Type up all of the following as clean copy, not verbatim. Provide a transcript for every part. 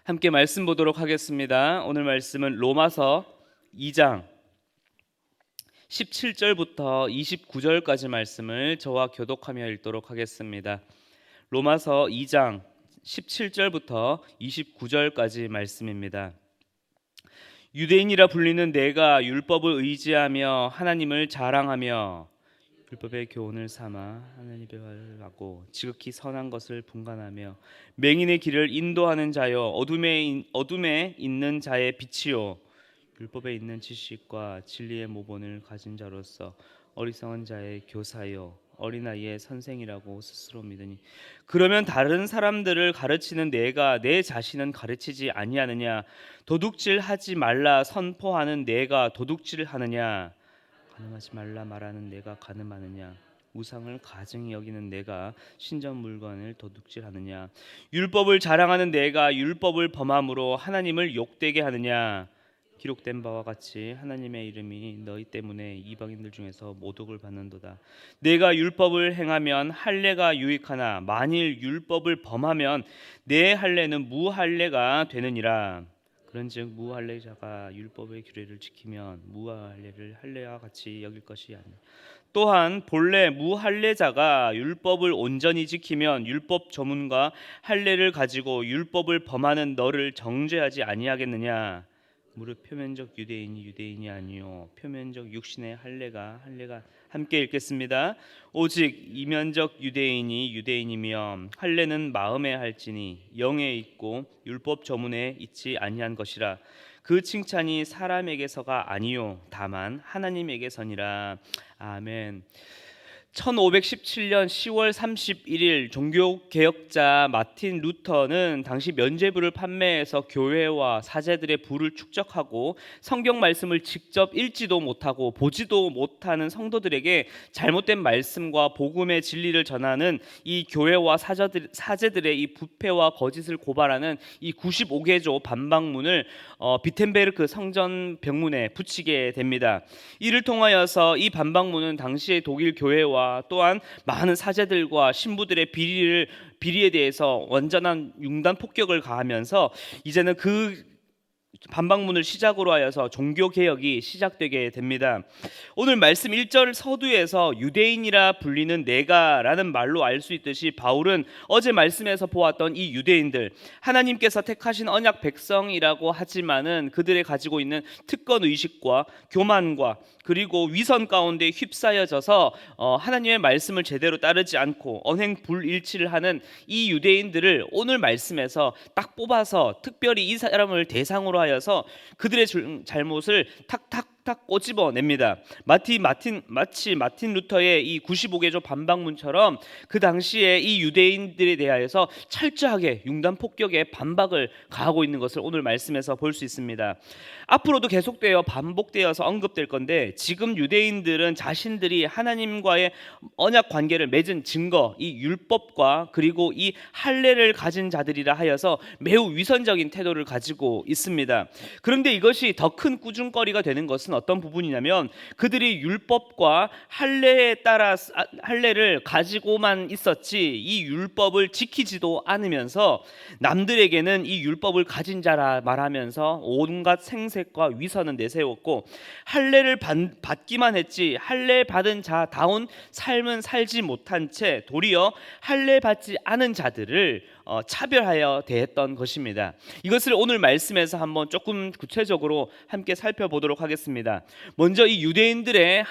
함께 말씀 보도록 하겠습니다. 오늘 말씀은 로마서 2장 17절부터 29절까지 말씀을 저와 교독하며 읽도록 하겠습니다. 로마서 2장 17절부터 29절까지 말씀입니다. 유대인이라 불리는 내가 율법을 의지하며 하나님을 자랑하며 율법의 교훈을 삼아 하나님의 말을 하고 지극히 선한 것을 분간하며 맹인의 길을 인도하는 자여 어둠에 있는 자의 빛이요 율법에 있는 지식과 진리의 모본을 가진 자로서 어리석은 자의 교사요 어린아이의 선생이라고 스스로 믿으니 그러면 다른 사람들을 가르치는 내가 내 자신은 가르치지 아니하느냐? 도둑질하지 말라 선포하는 내가 도둑질을 하느냐? 간음하지 말라 말하는 내가 간음하느냐? 우상을 가증히 여기는 내가 신전 물건을 도둑질하느냐? 율법을 자랑하는 내가 율법을 범함으로 하나님을 욕되게 하느냐? 기록된 바와 같이 하나님의 이름이 너희 때문에 이방인들 중에서 모독을 받는도다. 내가 율법을 행하면 할례가 유익하나 만일 율법을 범하면 내 할례는 무할례가 되느니라. 그런즉 무할례자가 율법의 규례를 지키면 무할례를 할례와 같이 여길 것이 아니라 또한 본래 무할례자가 율법을 온전히 지키면 율법 조문과 할례를 가지고 율법을 범하는 너를 정죄하지 아니하겠느냐? 무릇 표면적 유대인이 유대인이 아니요 표면적 육신의 할례가 함께 읽겠습니다. 오직 이면적 유대인이 유대인이며 할례는 마음에 할지니 영에 있고 율법 조문에 있지 아니한 것이라. 그 칭찬이 사람에게서가 아니요 다만 하나님에게서니라. 아멘. 1517년 10월 31일 종교개혁자 마틴 루터는 당시 면죄부를 판매해서 교회와 사제들의 부를 축적하고 성경 말씀을 직접 읽지도 못하고 보지도 못하는 성도들에게 잘못된 말씀과 복음의 진리를 전하는 이 교회와 사제들의 이 부패와 거짓을 고발하는 이 95개조 반박문을 비텐베르크 성전 벽문에 붙이게 됩니다. 이를 통하여서 이 반박문은 당시의 독일 교회와 또한 많은 사제들과 신부들의 비리에 대해서 완전한 융단 폭격을 가하면서 이제는 그 반박문을 시작으로 하여서 종교개혁이 시작되게 됩니다. 오늘 말씀 1절 서두에서 유대인이라 불리는 내가라는 말로 알 수 있듯이 바울은 어제 말씀에서 보았던 이 유대인들, 하나님께서 택하신 언약 백성이라고 하지만은 그들의 가지고 있는 특권의식과 교만과 그리고 위선 가운데 휩싸여져서 하나님의 말씀을 제대로 따르지 않고 언행불일치를 하는 이 유대인들을 오늘 말씀에서 딱 뽑아서 특별히 이 사람을 대상으로 하여서 그들의 잘못을 탁탁 꼬집어냅니다. 마치 마틴 루터의 이 95개조 반박문처럼 그 당시에 이 유대인들에 대하여서 철저하게 융단 폭격의 반박을 가하고 있는 것을 오늘 말씀에서 볼 수 있습니다. 앞으로도 계속되어 반복되어서 언급될 건데 지금 유대인들은 자신들이 하나님과의 언약 관계를 맺은 증거, 이 율법과 그리고 이 할례를 가진 자들이라 하여서 매우 위선적인 태도를 가지고 있습니다. 그런데 이것이 더 큰 꾸중거리가 되는 것은 어떤 부분이냐면 그들이 율법과 할례에 따라 할례를 가지고만 있었지 이 율법을 지키지도 않으면서 남들에게는 이 율법을 가진 자라 말하면서 온갖 생색과 위선은 내세웠고 할례를 받기만 했지 할례 받은 자다운 삶은 살지 못한 채 도리어 할례 받지 않은 자들을 차별하여 대했던 것입니다. 이것을 오늘 말씀에서 한번 조금 구체적으로 함께 살펴보도록 하겠습니다. 먼저 이 유대인들의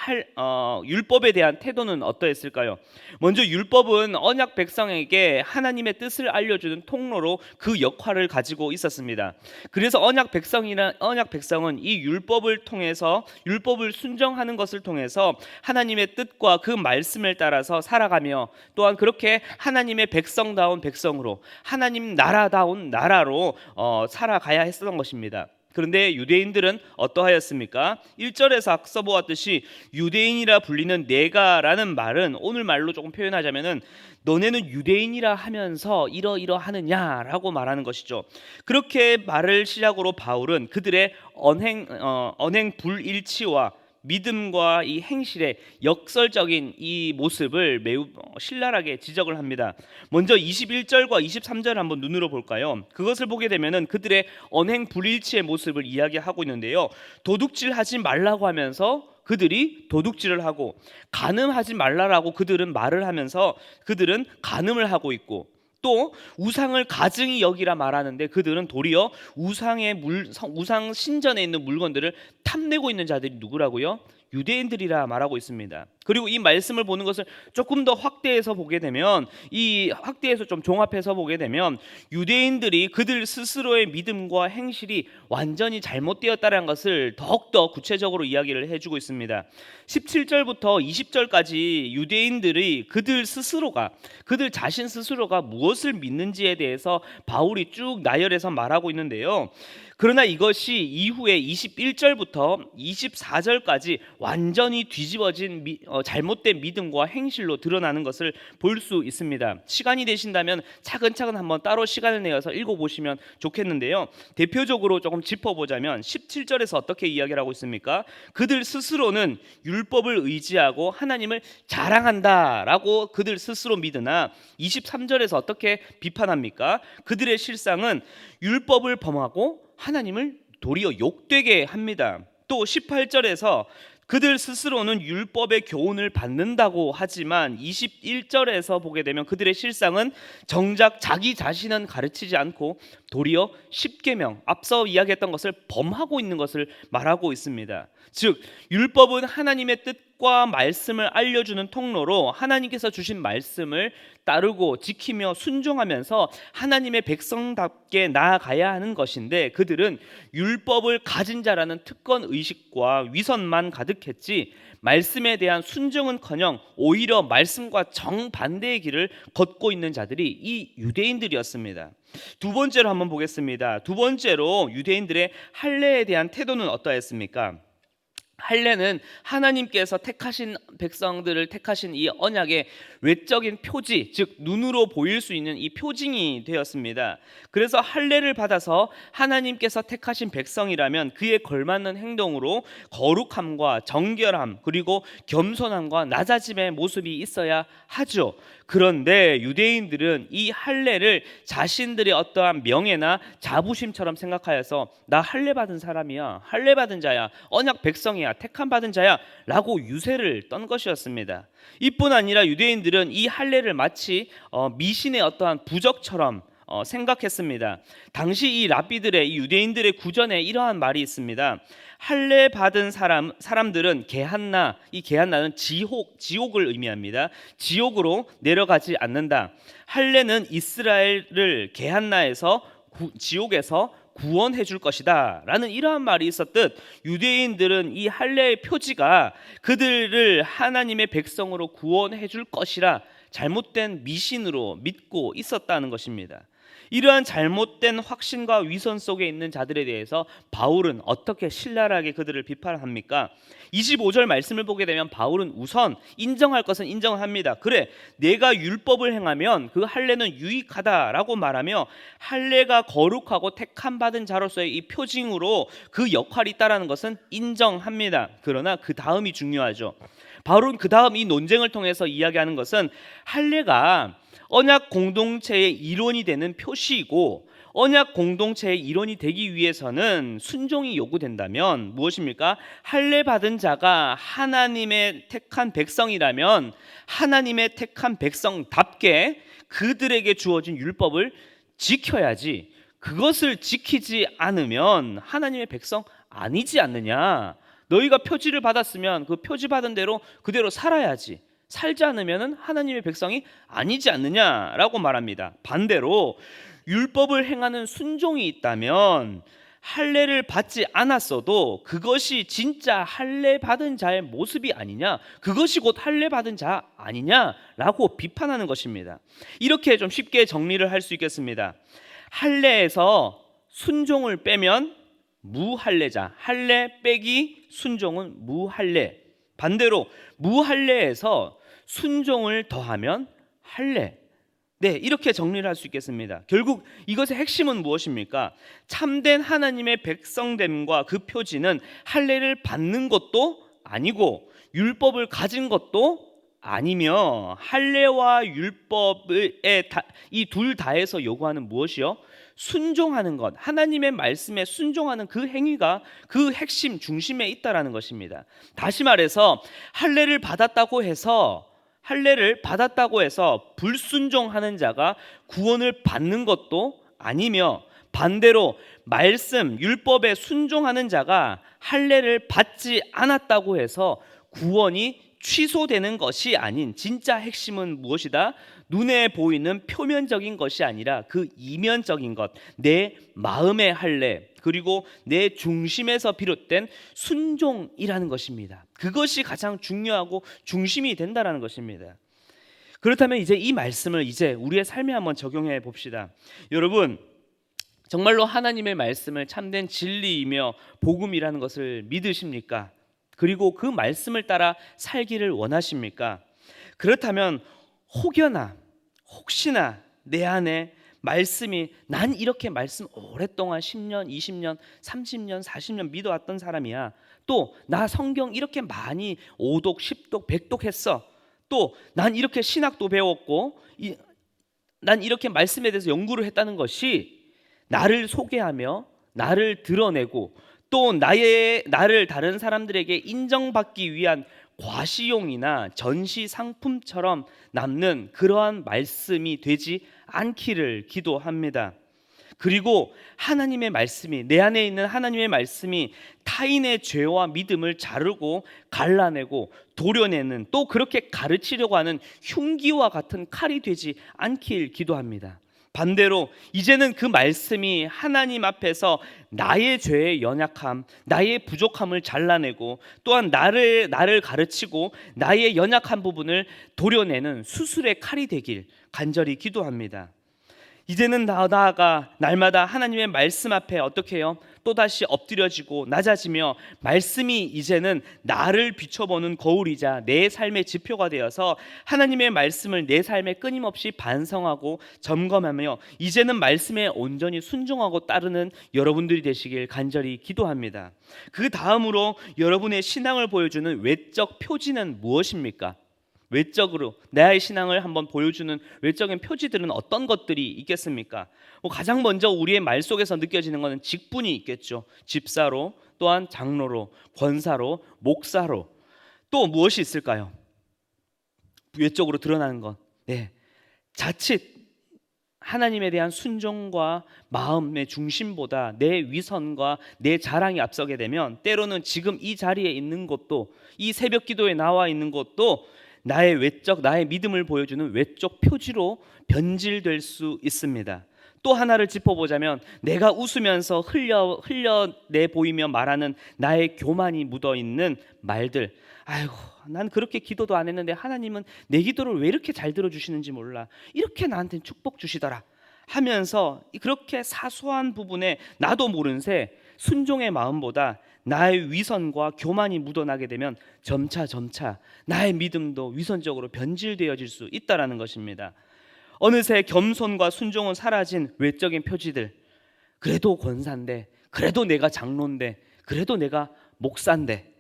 율법에 대한 태도는 어떠했을까요? 먼저 율법은 언약 백성에게 하나님의 뜻을 알려주는 통로로 그 역할을 가지고 있었습니다. 그래서 언약 백성은 이 율법을 통해서 율법을 순종하는 것을 통해서 하나님의 뜻과 그 말씀을 따라서 살아가며 또한 그렇게 하나님의 백성다운 백성으로 하나님 나라다운 나라로 살아가야 했었던 것입니다. 그런데 유대인들은 어떠하였습니까? 1절에서 앞서 보았듯이 유대인이라 불리는 내가라는 말은 오늘 말로 조금 표현하자면은 너네는 유대인이라 하면서 이러하느냐라고 말하는 것이죠. 그렇게 말을 시작으로 바울은 그들의 언행 불일치와 믿음과 이 행실의 역설적인 이 모습을 매우 신랄하게 지적을 합니다. 먼저 21절과 23절 한번 눈으로 볼까요? 그것을 보게 되면은 그들의 언행 불일치의 모습을 이야기하고 있는데요. 도둑질하지 말라고 하면서 그들이 도둑질을 하고, 간음하지 말라라고 그들은 말을 하면서 그들은 간음을 하고 있고, 또 우상을 가증히 여기라 말하는데 그들은 도리어 우상 신전에 있는 물건들을 탐내고 있는 자들이 누구라고요? 유대인들이라 말하고 있습니다. 그리고 이 말씀을 보는 것을 조금 더 확대해서 보게 되면, 이 확대해서 좀 종합해서 보게 되면 유대인들이 그들 스스로의 믿음과 행실이 완전히 잘못되었다는 것을 더욱더 구체적으로 이야기를 해주고 있습니다. 17절부터 20절까지 유대인들이 그들 자신 스스로가 무엇을 믿는지에 대해서 바울이 쭉 나열해서 말하고 있는데요. 그러나 이것이 이후에 21절부터 24절까지 완전히 뒤집어진 잘못된 믿음과 행실로 드러나는 것을 볼 수 있습니다. 시간이 되신다면 차근차근 한번 따로 시간을 내어서 읽어보시면 좋겠는데요. 대표적으로 조금 짚어보자면 17절에서 어떻게 이야기를 하고 있습니까? 그들 스스로는 율법을 의지하고 하나님을 자랑한다라고 그들 스스로 믿으나 23절에서 어떻게 비판합니까? 그들의 실상은 율법을 범하고 하나님을 도리어 욕되게 합니다. 또 18절에서 그들 스스로는 율법의 교훈을 받는다고 하지만 21절에서 보게 되면 그들의 실상은 정작 자기 자신은 가르치지 않고 도리어 십계명, 앞서 이야기했던 것을 범하고 있는 것을 말하고 있습니다. 즉 율법은 하나님의 뜻과 말씀을 알려주는 통로로 하나님께서 주신 말씀을 따르고 지키며 순종하면서 하나님의 백성답게 나아가야 하는 것인데, 그들은 율법을 가진 자라는 특권 의식과 위선만 가득했지 말씀에 대한 순종은커녕 오히려 말씀과 정반대의 길을 걷고 있는 자들이 이 유대인들이었습니다. 두 번째로 한번 보겠습니다. 두 번째로 유대인들의 할례에 대한 태도는 어떠했습니까? 할례는 하나님께서 택하신 백성들을 택하신 이 언약의 외적인 표지, 즉 눈으로 보일 수 있는 이 표징이 되었습니다. 그래서 할례를 받아서 하나님께서 택하신 백성이라면 그에 걸맞는 행동으로 거룩함과 정결함, 그리고 겸손함과 낮아짐의 모습이 있어야 하죠. 그런데 유대인들은 이 할례를 자신들의 어떠한 명예나 자부심처럼 생각하여서 나 할례 받은 사람이야, 할례 받은 자야, 언약 백성이야, 택함 받은 자야 라고 유세를 떤 것이었습니다. 이뿐 아니라 유대인들은 이 할례를 마치 미신의 어떠한 부적처럼 생각했습니다. 당시 이 랍비들의, 이 유대인들의 구전에 이러한 말이 있습니다. 할례 받은 사람들은 게한나, 이 게한나는 지옥을 의미합니다. 지옥으로 내려가지 않는다. 할례는 이스라엘을 게한나에서 지옥에서 구원해 줄 것이다 라는 이러한 말이 있었듯, 유대인들은 이 할례의 표지가 그들을 하나님의 백성으로 구원해 줄 것이라 잘못된 미신으로 믿고 있었다는 것입니다. 이러한 잘못된 확신과 위선 속에 있는 자들에 대해서 바울은 어떻게 신랄하게 그들을 비판합니까? 25절 말씀을 보게 되면 바울은 우선 인정할 것은 인정합니다. 그래, 내가 율법을 행하면 그 할례는 유익하다라고 말하며 할례가 거룩하고 택함 받은 자로서의 이 표징으로 그 역할이 있다라는 것은 인정합니다. 그러나 그 다음이 중요하죠. 바울은 그 다음 이 논쟁을 통해서 이야기하는 것은 할례가 언약 공동체의 일원이 되는 표시이고, 언약 공동체의 일원이 되기 위해서는 순종이 요구된다면 무엇입니까? 할례 받은 자가 하나님의 택한 백성이라면 하나님의 택한 백성답게 그들에게 주어진 율법을 지켜야지, 그것을 지키지 않으면 하나님의 백성 아니지 않느냐. 너희가 표지를 받았으면 그 표지 받은 대로 그대로 살아야지, 살지 않으면 하나님의 백성이 아니지 않느냐라고 말합니다. 반대로 율법을 행하는 순종이 있다면 할례를 받지 않았어도 그것이 진짜 할례 받은 자의 모습이 아니냐, 그것이 곧 할례 받은 자 아니냐라고 비판하는 것입니다. 이렇게 좀 쉽게 정리를 할 수 있겠습니다. 할례에서 순종을 빼면 무할례자, 할례 빼기 순종은 무할례. 반대로 무할례에서 순종을 더하면 할례. 네, 이렇게 정리를 할 수 있겠습니다. 결국 이것의 핵심은 무엇입니까? 참된 하나님의 백성됨과 그 표지는 할례를 받는 것도 아니고 율법을 가진 것도 아니며 할례와 율법의 이 둘 다에서 요구하는 무엇이요? 순종하는 것, 하나님의 말씀에 순종하는 그 행위가 그 핵심 중심에 있다라는 것입니다. 다시 말해서 할례를 받았다고 해서 불순종하는 자가 구원을 받는 것도 아니며, 반대로 말씀 율법에 순종하는 자가 할례를 받지 않았다고 해서 구원이 취소되는 것이 아닌, 진짜 핵심은 무엇이다? 눈에 보이는 표면적인 것이 아니라 그 이면적인 것, 내 마음의 할례, 그리고 내 중심에서 비롯된 순종이라는 것입니다. 그것이 가장 중요하고 중심이 된다라는 것입니다. 그렇다면 이제 이 말씀을 이제 우리의 삶에 한번 적용해 봅시다. 여러분, 정말로 하나님의 말씀을 참된 진리이며 복음이라는 것을 믿으십니까? 그리고 그 말씀을 따라 살기를 원하십니까? 그렇다면 혹시나 내 안에 말씀이, 난 이렇게 말씀 오랫동안 10년, 20년, 30년, 40년 믿어왔던 사람이야. 또 나 성경 이렇게 많이 5독, 10독, 100독 했어. 또 난 이렇게 신학도 배웠고 난 이렇게 말씀에 대해서 연구를 했다는 것이 나를 소개하며 나를 드러내고 또 나를 다른 사람들에게 인정받기 위한 과시용이나 전시 상품처럼 남는 그러한 말씀이 되지 않기를 기도합니다. 그리고 하나님의 말씀이, 내 안에 있는 하나님의 말씀이 타인의 죄와 믿음을 자르고 갈라내고 도려내는, 또 그렇게 가르치려고 하는 흉기와 같은 칼이 되지 않길 기도합니다. 반대로 이제는 그 말씀이 하나님 앞에서 나의 죄의 연약함, 나의 부족함을 잘라내고 또한 나를 가르치고 나의 연약한 부분을 도려내는 수술의 칼이 되길 간절히 기도합니다. 이제는 나아가 날마다 하나님의 말씀 앞에 어떻게 해요? 또다시 엎드려지고 낮아지며 말씀이 이제는 나를 비춰보는 거울이자 내 삶의 지표가 되어서 하나님의 말씀을 내 삶에 끊임없이 반성하고 점검하며 이제는 말씀에 온전히 순종하고 따르는 여러분들이 되시길 간절히 기도합니다. 그 다음으로 여러분의 신앙을 보여주는 외적 표지는 무엇입니까? 외적으로 나의 신앙을 한번 보여주는 외적인 표지들은 어떤 것들이 있겠습니까? 가장 먼저 우리의 말 속에서 느껴지는 것은 직분이 있겠죠. 집사로, 또한 장로로, 권사로, 목사로. 또 무엇이 있을까요? 외적으로 드러나는 것. 자칫 하나님에 대한 순종과 마음의 중심보다 내 위선과 내 자랑이 앞서게 되면 때로는 지금 이 자리에 있는 것도, 이 새벽 기도에 나와 있는 것도 나의 믿음을 보여주는 외적 표지로 변질될 수 있습니다. 또 하나를 짚어보자면 내가 웃으면서 흘려내 보이며 말하는 나의 교만이 묻어있는 말들. 아이고, 난 그렇게 기도도 안 했는데 하나님은 내 기도를 왜 이렇게 잘 들어주시는지 몰라. 이렇게 나한테 축복 주시더라 하면서 그렇게 사소한 부분에 나도 모른 새 순종의 마음보다 나의 위선과 교만이 묻어나게 되면 점차 나의 믿음도 위선적으로 변질되어질 수 있다는 것입니다. 어느새 겸손과 순종은 사라진 외적인 표지들. 그래도 권사인데, 그래도 내가 장로인데, 그래도 내가 목사인데,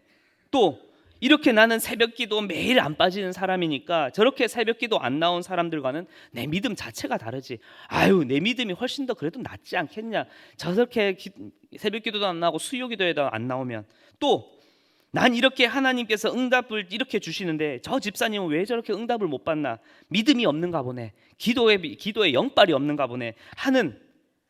또 이렇게 나는 새벽기도 매일 안 빠지는 사람이니까 저렇게 새벽기도 안 나온 사람들과는 내 믿음 자체가 다르지. 아유, 내 믿음이 훨씬 더 그래도 낫지 않겠냐. 저렇게 새벽기도도 안 나오고 수요기도에도 안 나오면. 또 난 이렇게 하나님께서 응답을 이렇게 주시는데 저 집사님은 왜 저렇게 응답을 못 받나. 믿음이 없는가 보네. 기도에 영빨이 없는가 보네 하는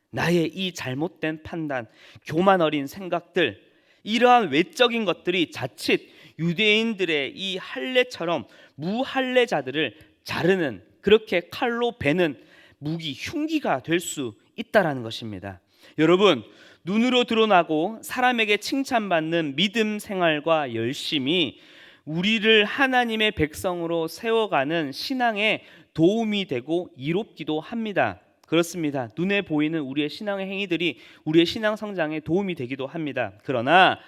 나의 이 잘못된 판단, 교만 어린 생각들, 이러한 외적인 것들이 자칫 유대인들의 이 할례처럼 무할례자들을 자르는, 그렇게 칼로 베는 무기, 흉기가 될 수 있다라는 것입니다. 여러분, 눈으로 드러나고 사람에게 칭찬받는 믿음 생활과 열심이 우리를 하나님의 백성으로 세워가는 신앙에 도움이 되고 이롭기도 합니다. 그렇습니다. 눈에 보이는 우리의 신앙의 행위들이 우리의 신앙 성장에 도움이 되기도 합니다. 그러나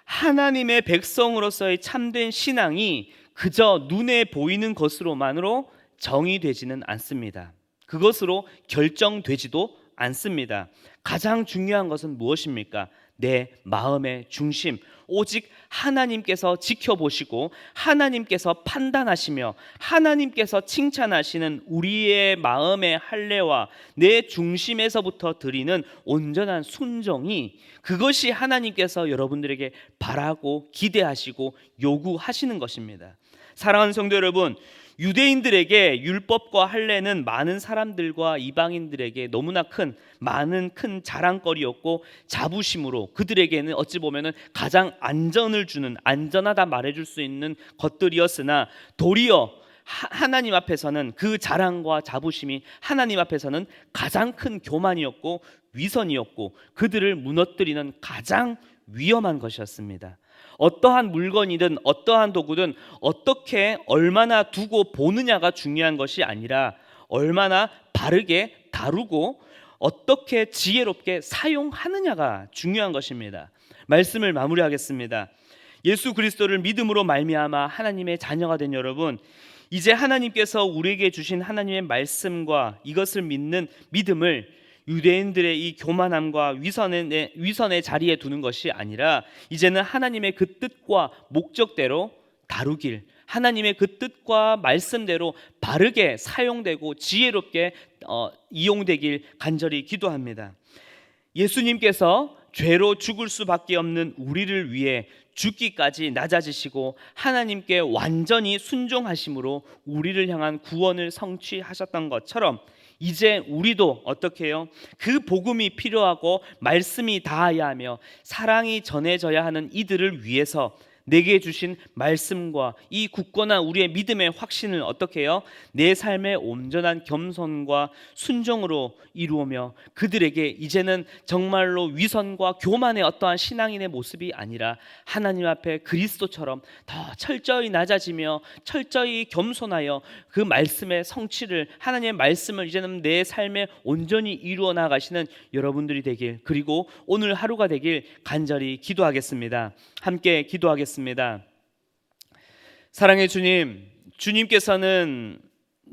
하나님의 백성으로서의 참된 신앙이 그저 눈에 보이는 것으로만으로 정의되지는 않습니다. 그것으로 결정되지도 않습니다. 가장 중요한 것은 무엇입니까? 내 마음의 중심, 오직 하나님께서 지켜보시고 하나님께서 판단하시며 하나님께서 칭찬하시는 우리의 마음의 할례와 내 중심에서부터 드리는 온전한 순종이, 그것이 하나님께서 여러분들에게 바라고 기대하시고 요구하시는 것입니다. 사랑하는 성도 여러분, 유대인들에게 율법과 할례는 많은 사람들과 이방인들에게 너무나 큰 자랑거리였고, 자부심으로 그들에게는 어찌 보면은 가장 안전을 주는, 안전하다 말해줄 수 있는 것들이었으나, 도리어 하나님 앞에서는 그 자랑과 자부심이 하나님 앞에서는 가장 큰 교만이었고 위선이었고, 그들을 무너뜨리는 가장 위험한 것이었습니다. 어떠한 물건이든 어떠한 도구든 어떻게 얼마나 두고 보느냐가 중요한 것이 아니라, 얼마나 바르게 다루고 어떻게 지혜롭게 사용하느냐가 중요한 것입니다. 말씀을 마무리하겠습니다. 예수 그리스도를 믿음으로 말미암아 하나님의 자녀가 된 여러분, 이제 하나님께서 우리에게 주신 하나님의 말씀과 이것을 믿는 믿음을 유대인들의 이 교만함과 위선의 자리에 두는 것이 아니라, 이제는 하나님의 그 뜻과 목적대로 다루길, 하나님의 그 뜻과 말씀대로 바르게 사용되고 지혜롭게 이용되길 간절히 기도합니다. 예수님께서 죄로 죽을 수밖에 없는 우리를 위해 죽기까지 낮아지시고 하나님께 완전히 순종하심으로 우리를 향한 구원을 성취하셨던 것처럼, 이제 우리도 어떻게 해요? 그 복음이 필요하고 말씀이 닿아야 하며 사랑이 전해져야 하는 이들을 위해서 내게 주신 말씀과 이 굳건한 우리의 믿음의 확신을 어떻게 해요? 내 삶의 온전한 겸손과 순종으로 이루며, 그들에게 이제는 정말로 위선과 교만의 어떠한 신앙인의 모습이 아니라 하나님 앞에 그리스도처럼 더 철저히 낮아지며 철저히 겸손하여 그 말씀의 성취를, 하나님의 말씀을 이제는 내 삶에 온전히 이루어 나가시는 여러분들이 되길, 그리고 오늘 하루가 되길 간절히 기도하겠습니다. 함께 기도하겠습니다. 사랑의 주님, 주님께서는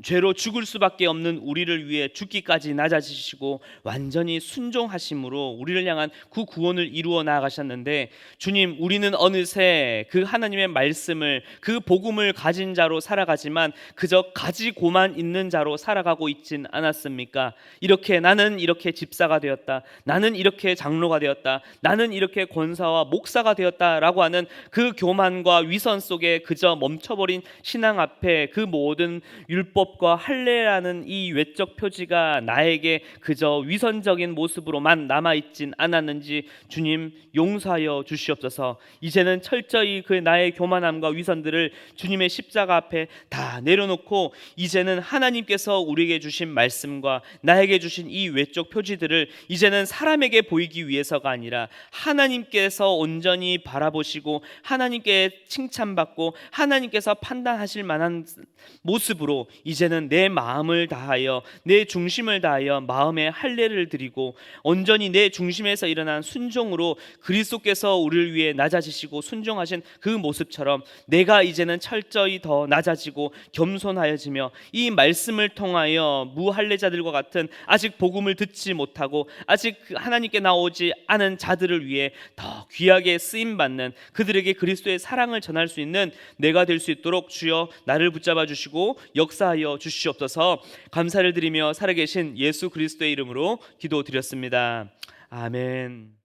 죄로 죽을 수밖에 없는 우리를 위해 죽기까지 낮아지시고 완전히 순종하심으로 우리를 향한 그 구원을 이루어 나가셨는데, 주님, 우리는 어느새 그 하나님의 말씀을, 그 복음을 가진 자로 살아가지만 그저 가지고만 있는 자로 살아가고 있진 않았습니까? 나는 이렇게 집사가 되었다, 나는 이렇게 장로가 되었다, 나는 이렇게 권사와 목사가 되었다라고 하는 그 교만과 위선 속에 그저 멈춰버린 신앙 앞에 그 모든 율법 과 할례라는 이 외적 표지가 나에게 그저 위선적인 모습으로만 남아있진 않았는지 주님 용서하여 주시옵소서. 이제는 철저히 그 나의 교만함과 위선들을 주님의 십자가 앞에 다 내려놓고, 이제는 하나님께서 우리에게 주신 말씀과 나에게 주신 이 외적 표지들을 이제는 사람에게 보이기 위해서가 아니라 하나님께서 온전히 바라보시고 하나님께 칭찬받고 하나님께서 판단하실 만한 모습으로 이제는 내 마음을 다하여, 내 중심을 다하여 마음의 할례를 드리고, 온전히 내 중심에서 일어난 순종으로 그리스도께서 우리를 위해 낮아지시고 순종하신 그 모습처럼 내가 이제는 철저히 더 낮아지고 겸손하여지며, 이 말씀을 통하여 무할례자들과 같은 아직 복음을 듣지 못하고 아직 하나님께 나오지 않은 자들을 위해 더 귀하게 쓰임받는, 그들에게 그리스도의 사랑을 전할 수 있는 내가 될 수 있도록 주여 나를 붙잡아 주시고 역사하여 주시옵소서. 감사를 드리며 살아계신 예수 그리스도의 이름으로 기도드렸습니다. 아멘.